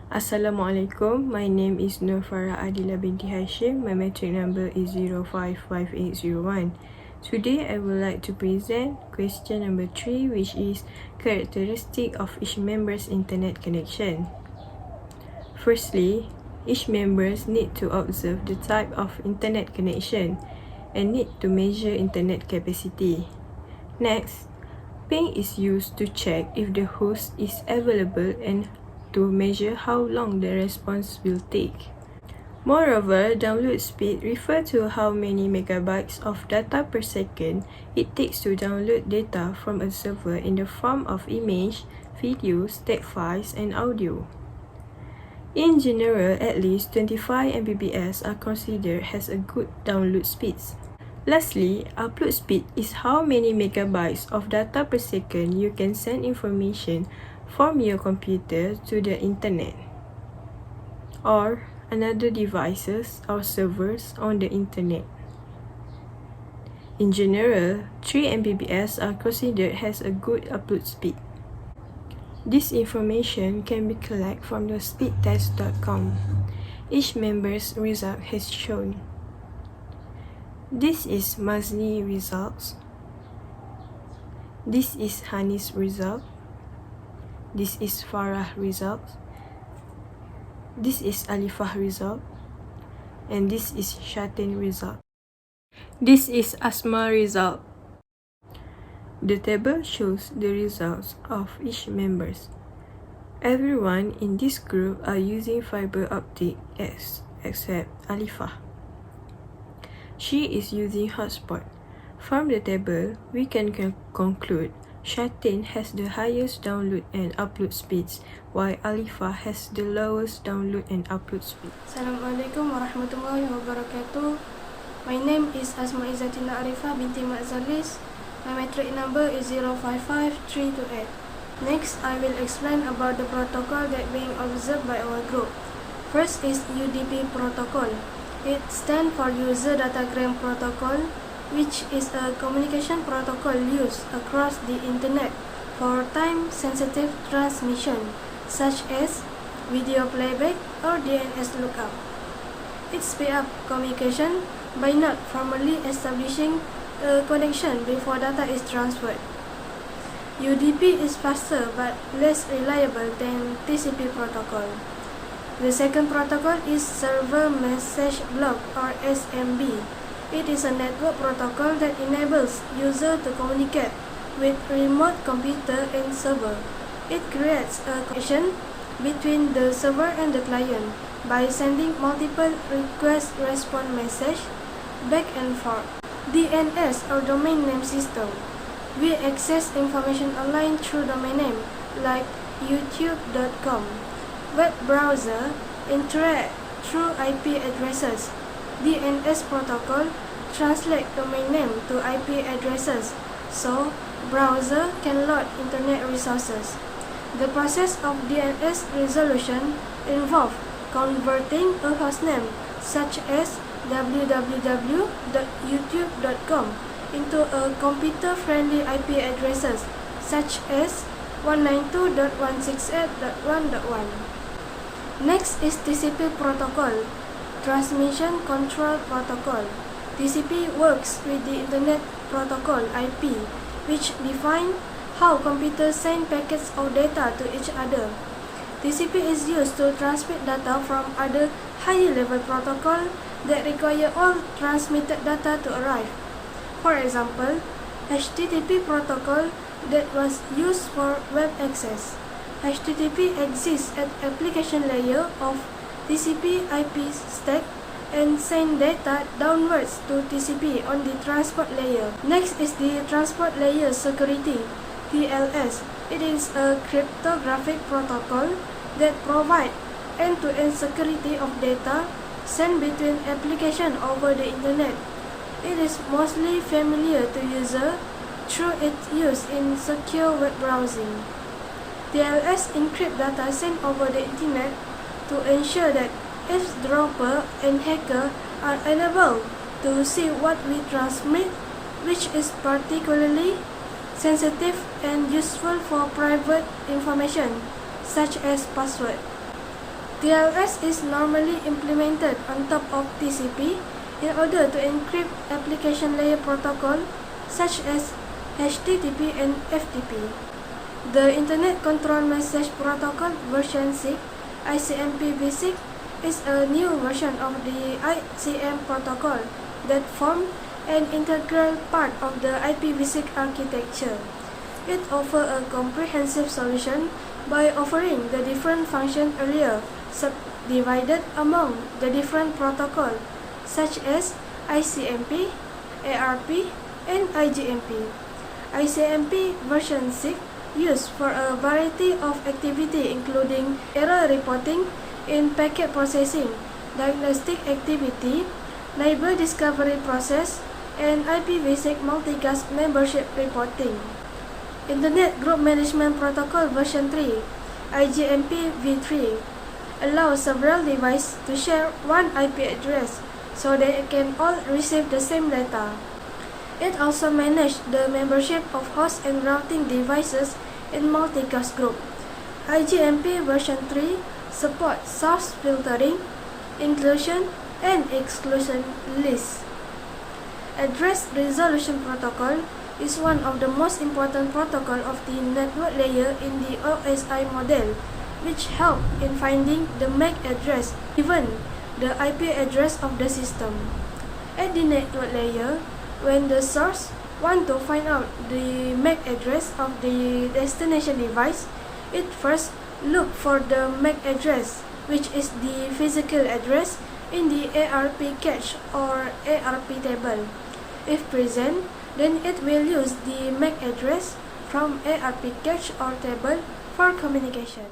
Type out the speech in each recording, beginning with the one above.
Assalamualaikum. My name is NURFARAH ADILA binti HASIM. My metric number is 055801. Today I would like to present question number 3, which is characteristic of each member's internet connection. Firstly, each members need to observe the type of internet connection and need to measure internet capacity. Next, ping is used to check if the host is available and to measure how long the response will take. Moreover, download speed refers to how many megabytes of data per second it takes to download data from a server in the form of image, videos, text files, and audio. In general, at least 25 Mbps are considered as a good download speeds. Lastly, upload speed is how many megabytes of data per second you can send information from your computer to the internet or another devices or servers on the internet. In general, 3 Mbps are considered as a good upload speed. This information can be collected from the speedtest.com. Each member's result has shown. This is MAZNEE results. This is HANIS result. This is NURFARAH result. This is ALIFAH result. And this is ZHAHEERA result. This is ASMAIZZATINA result. The table shows the results of each members. Everyone in this group are using fiber optic except ALIFAH. She is using hotspot. From the table, we can conclude ZHAHEERA has the highest download and upload speeds, while ALIFAH has the lowest download and upload speed. Assalamualaikum warahmatullahi wabarakatuh. My name is ASMAIZZATINA ARIFAH binti MATZALIS. My metric number is 055328. Next, I will explain about the protocol that being observed by our group. First is UDP Protocol. It stands for User Datagram Protocol, which is a communication protocol used across the internet for time-sensitive transmission, such as video playback or DNS lookup. It speeds up communication by not formally establishing a connection before data is transferred. UDP is faster but less reliable than TCP protocol. The second protocol is Server Message Block or SMB. It is a network protocol that enables users to communicate with remote computer and server. It creates a connection between the server and the client by sending multiple request-response messages back and forth. DNS or domain name system. We access information online through domain name like youtube.com. Web browser interact through IP addresses. DNS protocol translate domain name to IP addresses, so browser can load internet resources. The process of DNS resolution involves converting a hostname such as www.youtube.com into a computer-friendly IP addresses such as 192.168.1.1. Next is TCP protocol. Transmission Control Protocol. TCP works with the Internet Protocol IP, which defines how computers send packets of data to each other. TCP is used to transmit data from other higher level protocol that require all transmitted data to arrive. For example, HTTP protocol that was used for web access. HTTP exists at application layer of TCP IP stack and send data downwards to TCP on the transport layer. Next is the transport layer security, TLS. It is a cryptographic protocol that provides end-to-end security of data sent between applications over the internet. It is mostly familiar to users through its use in secure web browsing. TLS encrypts data sent over the internet to ensure that eavesdropper and hacker are unable to see what we transmit, which is particularly sensitive and useful for private information, such as password. TLS is normally implemented on top of TCP in order to encrypt application layer protocol such as HTTP and FTP. The Internet Control Message Protocol version 6, ICMP v6, is a new version of the ICM protocol that forms an integral part of the IPv6 architecture. It offers a comprehensive solution by offering the different functions earlier subdivided among the different protocols such as ICMP, ARP, and IGMP. ICMP version 6 used for a variety of activity including error reporting in packet processing, diagnostic activity, neighbor discovery process, and IPv6 multicast membership reporting. Internet Group Management Protocol version 3, IGMP v3, allows several devices to share one IP address so they can all receive the same data. It also manages the membership of host and routing devices in multicast group. IGMP version 3 supports source filtering, inclusion, and exclusion lists. Address Resolution Protocol is one of the most important protocols of the network layer in the OSI model, which help in finding the MAC address given the IP address of the system. At the network layer, when the source wants to find out the MAC address of the destination device, it first looks for the MAC address, which is the physical address in the ARP cache or ARP table. If present, then it will use the MAC address from ARP cache or table for communication.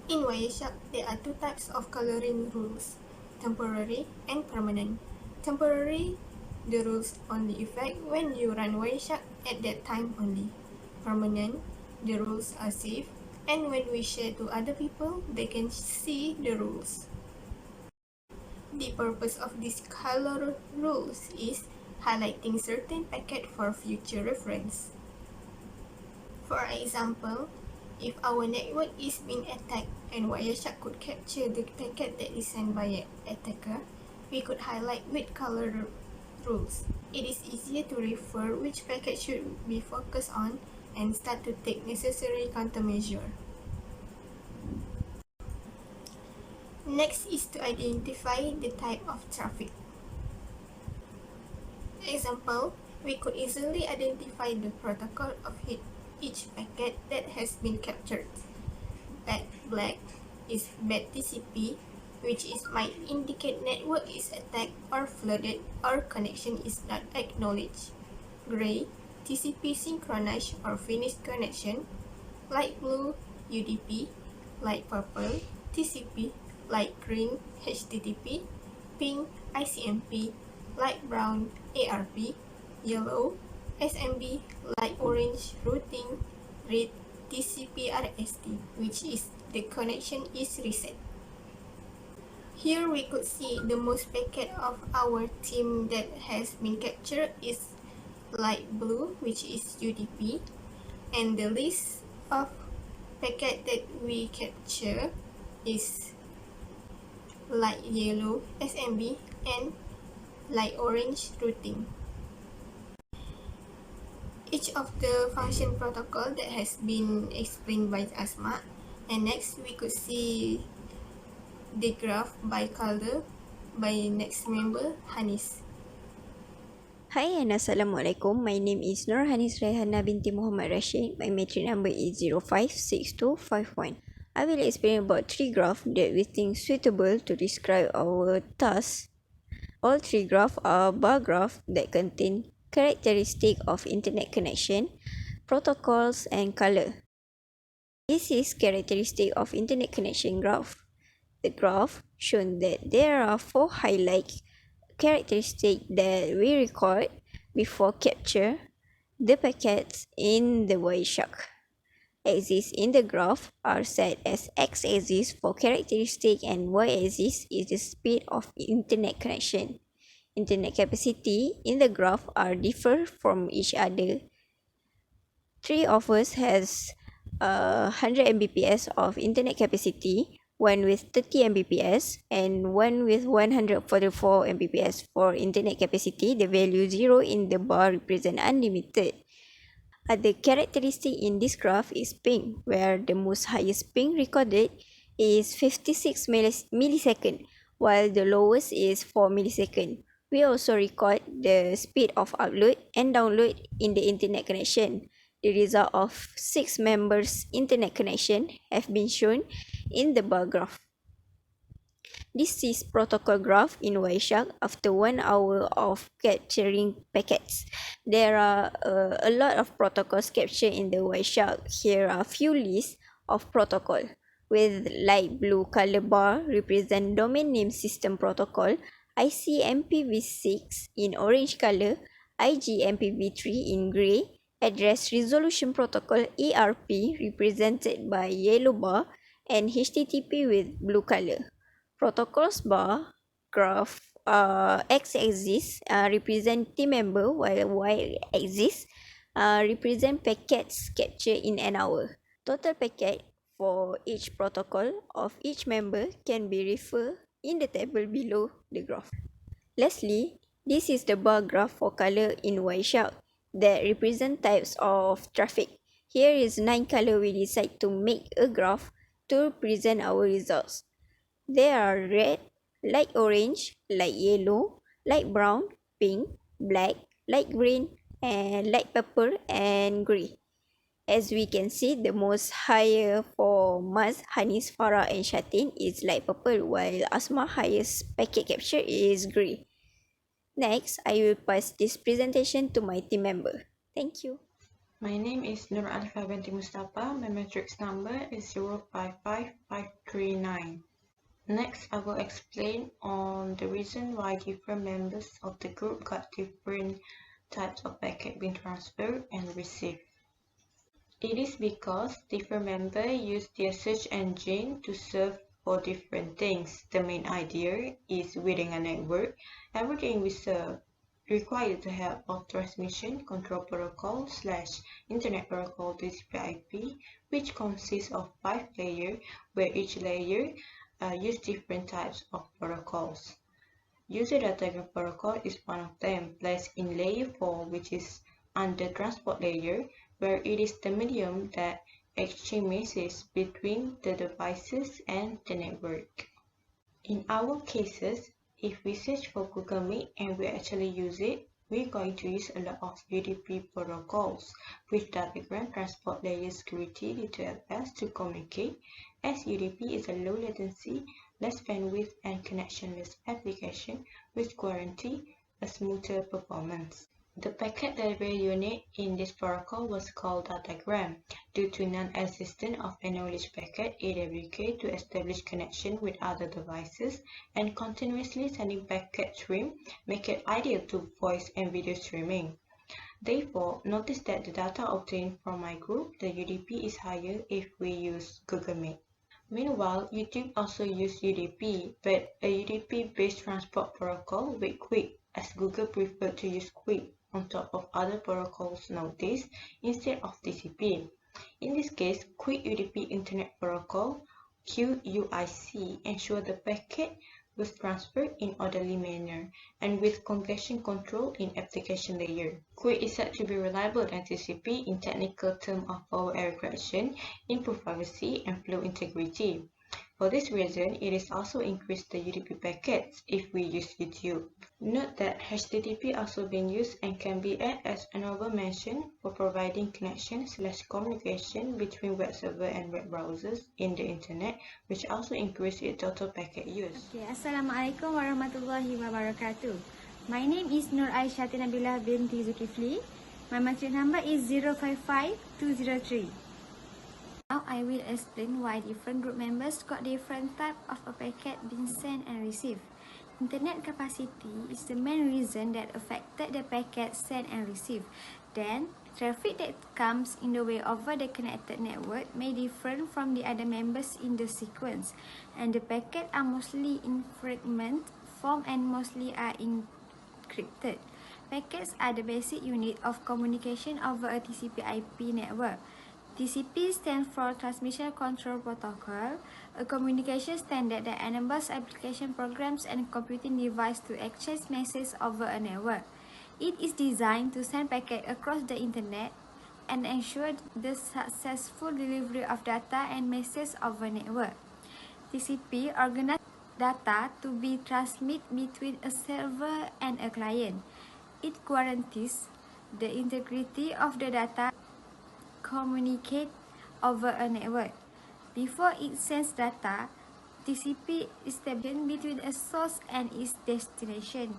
In Wireshark, there are two types of coloring rules, temporary and permanent. Temporary, the rules only effect when you run Wireshark at that time only. Permanent, the rules are safe, and when we share to other people, they can see the rules. The purpose of these color rules is highlighting certain packet for future reference. For example, if our network is being attacked and Wireshark could capture the packet that is sent by an attacker, we could highlight with color rules. It is easier to refer which packet should be focused on and start to take necessary countermeasure. Next is to identify the type of traffic. Example, we could easily identify the protocol of each packet that has been captured. Black is bad TCP, which might indicate network is attacked or flooded or connection is not acknowledged. Gray, TCP synchronized or finished connection. Light blue, UDP. Light purple, TCP. Light green, HTTP. Pink, ICMP. Light brown, ARP. Yellow, SMB. Light orange, routing. Red, TCP/RST, which is the connection is reset. Here we could see the most packet of our team that has been captured is light blue, which is UDP, and the list of packet that we capture is light yellow SMB and light orange routing. Each of the function protocol that has been explained by Asma, and next we could see the graph by color by next member HANIS. Hi and Assalamualaikum. My name is Hanis RAIHANA binti Muhammad Rashid. My matric number is 056251. I will explain about three graphs that we think suitable to describe our task. All three graphs are bar graphs that contain characteristics of internet connection, protocols, and color. This is characteristic of internet connection graph. The graph shows that there are 4 highlight characteristics that we record before capture the packets in the Wireshark. Axis in the graph are set as x-axis for characteristic and y-axis is the speed of internet connection. Internet capacity in the graph are differ from each other. Three of us has 100 Mbps of internet capacity, one with 30 Mbps, and one with 144 Mbps. For internet capacity, the value 0 in the bar represent unlimited. The characteristic in this graph is ping, where the most highest ping recorded is 56 millisecond, while the lowest is 4 millisecond. We also record the speed of upload and download in the internet connection. The result of 6 members' internet connection have been shown in the bar graph. This is protocol graph in Wireshark after 1 hour of capturing packets. There are a lot of protocols captured in the Wireshark. Here are few lists of protocol. With light blue color bar represent domain name system protocol, ICMPv6 in orange color, IGMPv3 in grey, address resolution protocol ARP represented by yellow bar, and HTTP with blue color. Protocols bar graph x-axis represent team member, while y-axis represent packets captured in an hour. Total packet for each protocol of each member can be referred in the table below the graph. Lastly, this is the bar graph for color in Wireshark that represent types of traffic. Here is 9 color we decide to make a graph to present our results. They are red, light orange, light yellow, light brown, pink, black, light green, and light purple and grey. As we can see, the most higher for Maz, HANIS, NURFARAH and ZHAHEERA is light purple, while ASMA highest packet capture is grey. Next, I will pass this presentation to my team member. Thank you. My name is ALIFAH binti MUSTAPHA. My matrix number is 055539. Next, I will explain on the reason why different members of the group got different types of packet being transferred and received. It is because different members use their search engine to serve for different things. The main idea is within a network, everything we serve requires the help of transmission control protocol / internet protocol TCP/IP, which consists of 5 layers, where each layer use different types of protocols. User datagram protocol is one of them, placed in layer 4, which is under transport layer, where it is the medium that exchange messages between the devices and the network. In our cases, if we search for Google Meet and we actually use it, we're going to use a lot of UDP protocols with datagram transport layer security DTLS to communicate, as UDP is a low latency, less bandwidth and connectionless application which guarantee a smoother performance. The packet delivery unit in this protocol was called datagram due to non-existence of acknowledged packet AWK to establish connection with other devices, and continuously sending packet stream make it ideal to voice and video streaming. Therefore, notice that the data obtained from my group, the UDP is higher if we use Google Meet. Meanwhile, YouTube also uses UDP, but a UDP-based transport protocol with QUIC, as Google preferred to use QUIC on top of other protocols nowadays instead of TCP. In this case, QUIC UDP Internet Protocol QUIC ensure the packet was transferred in orderly manner and with congestion control in application layer. QUIC is said to be reliable than TCP in technical terms of power error correction, improved privacy, and flow integrity. For this reason, it is also increased the UDP packets if we use YouTube. Note that HTTP also been used and can be added as honorable mention for providing connection/communication between web server and web browsers in the internet, which also increase its total packet use. Okay, Assalamualaikum warahmatullahi wabarakatuh. My name is NABILAH binti ZULKIFLY. My matric number is 055203. Now I will explain why different group members got different type of a packet being sent and received. Internet capacity is the main reason that affected the packet sent and received. Then, traffic that comes in the way over the connected network may differ from the other members in the sequence, and the packets are mostly in fragment form and mostly are encrypted. Packets are the basic unit of communication over a TCP/IP network. TCP stands for Transmission Control Protocol, a communication standard that enables application programs and computing devices to exchange messages over a network. It is designed to send packets across the internet and ensure the successful delivery of data and messages over network. TCP organizes data to be transmitted between a server and a client. It guarantees the integrity of the data communicated over a network. Before it sends data, TCP establishes between a source and its destination,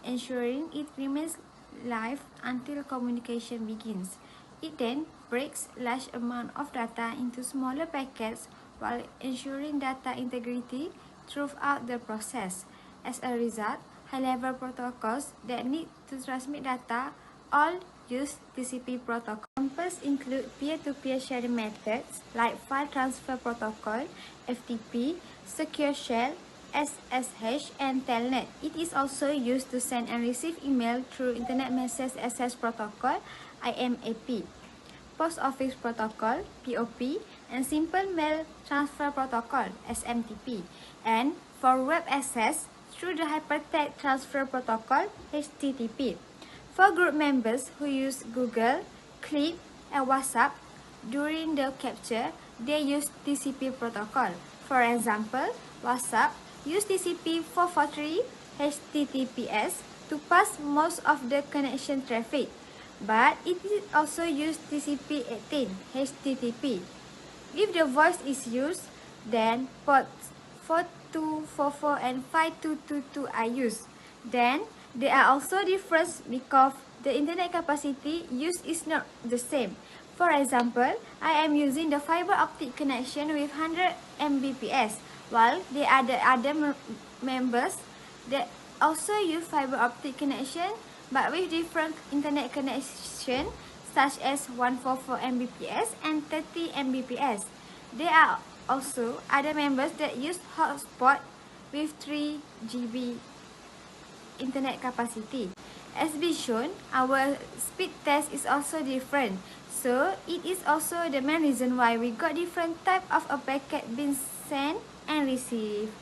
ensuring it remains live until communication begins. It then breaks large amounts of data into smaller packets while ensuring data integrity throughout the process. As a result, high-level protocols that need to transmit data all use TCP protocol. Examples include peer-to-peer sharing methods like File Transfer Protocol, FTP, Secure Shell, SSH, and Telnet. It is also used to send and receive email through Internet Message Access Protocol, IMAP, Post Office Protocol, POP, and Simple Mail Transfer Protocol, SMTP, and for web access through the Hypertext Transfer Protocol, HTTP. For group members who use Google, Clip, and WhatsApp during the capture, they use TCP protocol. For example, WhatsApp use TCP 443 HTTPS to pass most of the connection traffic, but it also use TCP 18 HTTP. If the voice is used, then ports 4244 and 5222 are used. Then they are also different because the internet capacity used is not the same. For example, I am using the fiber optic connection with 100 Mbps, while the other members that also use fiber optic connection but with different internet connection such as 144 Mbps and 30 Mbps. There are also other members that use hotspot with 3 GB internet capacity. As been shown, our speed test is also different. So, it is also the main reason why we got different type of a packet being sent and received.